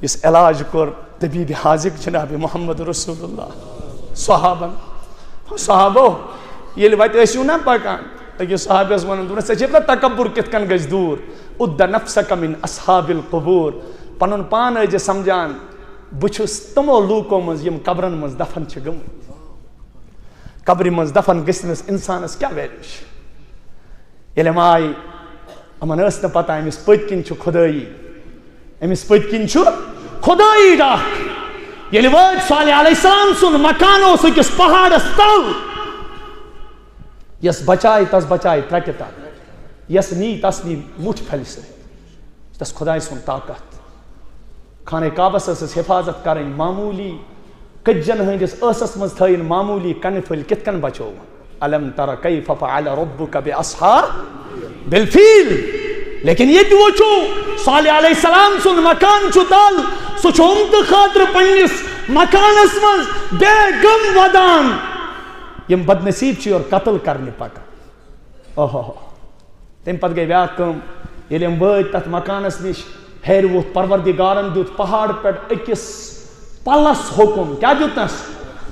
اس علاج کر طبیب حاذق جناب محمد رسول اللہ صحابو یل وت ٲسِو نا پکان أکِس صحابیس ونان دوٚپنس ژےٚ چھے پتہ تکبر کِتھ کٔنۍ گژھِ دوٗر اُد نفسک من اصحاب القبور پنُن پان ٲسۍ سمجھان بہٕ چھُس تِمو لوٗکو منٛز یِم قبرن منٛز دفن چھِ گٔمٕتۍ قبرِ منٛز دفن گژھنس انسانس کیٛاہ ویلیوٗ چھِ ییٚلہِ یِم آیہِ یِمن ٲس نہٕ پتہ أمِس پٔتۍ کِنۍ چھُ خۄدٲیی أمِس پٔتۍ کِنۍ چھُ خۄدٲیی ڈاکھ ییٚلہِ وٲتۍ صالح علیہ السلام سُنٛد مکان اوس أکِس پہاڑس تل یس بچایہِ تس بچایہِ 3 کِتاب یس نی تس نی مُٹھ پھلہِ سۭتۍ تس خۄداے سُنٛد طاقت خانہ کعبس ٲسٕس حفاظت کرٕنۍ معموٗلی کٔتجن ہٕنٛدِس ٲسس منٛز تھٲیِن معموٗلی کنہِ پھٔلۍ کِتھ کٔنۍ بچووُن الم تر کیف فعل ربک باصحاب الفیل لیکن ییٚتہِ وٕچھو صالح علیہ السلام سُنٛد مکان چھُ تل سُہ چھُ اُمتہٕ خٲطرٕ پننِس مکانس منٛز بے غم ودان یم بد نصیب چھِ یورٕ قتل کرنہِ پکان اوہو تمہِ پتہٕ گٔے بیٛاکھ کٲم ییٚلہِ یِم وٲتۍ تتھ مکانس نِش ہیرِ ووٚتھ پروردگارن دیُت پہاڑ پٮ۪ٹھ أکِس پلس حُکم کیٛاہ دیُتنس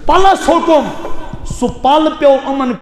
پلس حُکم سُہ پل پیوٚو یِمن